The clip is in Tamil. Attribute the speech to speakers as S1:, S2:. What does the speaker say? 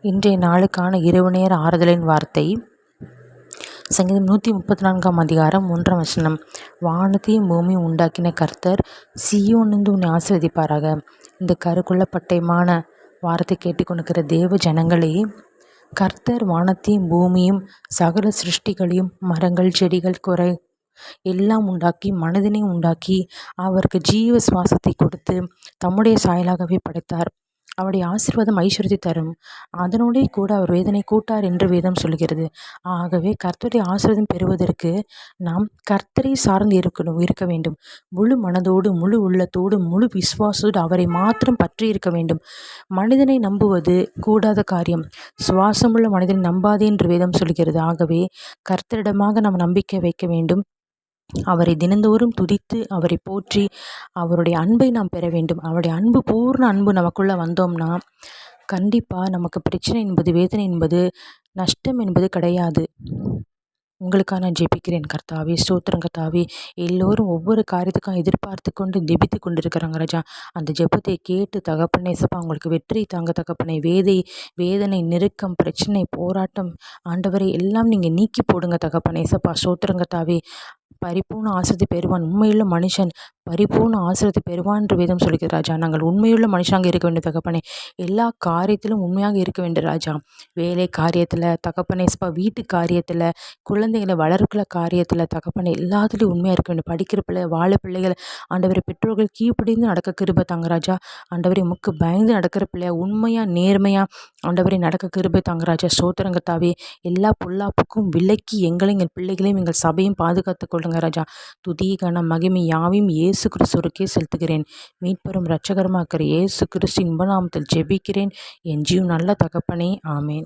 S1: இன்றைய நாளுக்கான இரவு நேர ஆறுதலின் வார்த்தை சங்கீதம் 134 அதிகாரம் 1 வானத்தையும் பூமியும் உண்டாக்கின கர்த்தர் சீயோனிலிருந்து உன்னை ஆசீர்வதிப்பாராக. இந்த கருக்குள்ள பட்டயமான வார்த்தை கேட்டுக்கொண்டிருக்கிற தேவ ஜனங்களே, கர்த்தர் வானத்தையும் பூமியும் சகல சிருஷ்டிகளையும் மரங்கள் செடிகள் குறை எல்லாம் உண்டாக்கி மனிதனையும் உண்டாக்கி அவருக்கு ஜீவ சுவாசத்தை கொடுத்து தம்முடைய சாயலாகவே படைத்தார். அவருடைய ஆசீர்வாதம் ஐஸ்வர்யத்தை தரும், அதனோடே கூட அவர் வேதனை கூட்டார் என்று வேதம் சொல்கிறது. ஆகவே கர்த்தருடைய ஆசீர்வாதம் பெறுவதற்கு நாம் கர்த்தரை சார்ந்து இருக்க வேண்டும். முழு மனதோடு முழு உள்ளத்தோடு முழு விசுவாசத்தோடு அவரை மாத்திரம் பற்றி இருக்க வேண்டும். மனிதனை நம்புவது கூடாத காரியம். சுவாசமுள்ள மனிதனை நம்பாதே என்று வேதம் சொல்கிறது. ஆகவே கர்த்தரிடமாக நாம் நம்பிக்கை வைக்க வேண்டும். அவரை தினந்தோறும் துதித்து அவரை போற்றி அவருடைய அன்பை நாம் பெற வேண்டும். அவருடைய அன்பு பூர்ண அன்பு நமக்குள்ளே வந்தோம்னா கண்டிப்பாக நமக்கு பிரச்சனை என்பது வேதனை என்பது நஷ்டம் என்பது கிடையாது. உங்களுக்காக நான் ஜெபிக்கிறேன். கர்த்தாவே, ஸ்தோத்திரம் கர்த்தாவே. எல்லோரும் ஒவ்வொரு காரியத்துக்கும் எதிர்பார்த்து கொண்டு ஜெபித்து கொண்டிருக்கிறாங்க ராஜா. அந்த ஜெபத்தை கேட்டு தகப்பனே சப்பா உங்களுக்கு வெற்றி தாங்க தகப்பனே. வேதனை நெருக்கம் பிரச்சனை போராட்டம் ஆண்டவரை எல்லாம் நீங்கள் நீக்கி போடுங்க தகப்பனே சப்பா. ஸ்தோத்திரம் கர்த்தாவே. பரிபூர்ண ஆசீர்வாதத்தை பெறுவான். உண்மையுள்ள மனுஷன் பரிபூர்ண ஆசீர்வாதத்தை பெறுவான் என்று வேதம் சொல்கிறது ராஜா. நாங்கள் உண்மையுள்ள மனுஷனாக இருக்க வேண்டிய தகப்பனே. எல்லா காரியத்திலும் உண்மையாக இருக்க வேண்டிய ராஜா. வேலை காரியத்தில் தகப்பனே சப்பா, வீட்டு காரியத்தில், குழந்தைகளை வளர்க்கிற காரியத்தில் தகப்பனே, எல்லாத்துலேயும் உண்மையாக இருக்க வேண்டும். படிக்கிற பிள்ளை வாழ பிள்ளைகள் ஆண்டவரை பெற்றோர்கள் கீழ்ப்படிந்து நடக்க கிருபை தாங்க ராஜா. ஆண்டவரை முக்கு பயந்து நடக்கிற பிள்ளையா உண்மையாக நேர்மையாக ஆண்டவரை நடக்க கிருபை தாங்க ராஜா. ஸ்தோத்திரங்கத்தாவே. எல்லா பொல்லாப்புக்கும் விலக்கி எங்களையும் எங்கள் பிள்ளைகளையும் எங்கள் சபையும் பாதுகாத்து கொள்ளுங்க ராஜா. துதி கன மகிமை யாவையும் இயேசு கிறிஸ்துவுக்கே செலுத்துகிறேன். மீட்பெரும் இரட்சகருமாக்கிற இயேசு கிறிஸ்து இன்ப நாமத்தில் ஜெபிக்கிறேன் என் ஜீவ நல்ல தகப்பனே. ஆமேன்.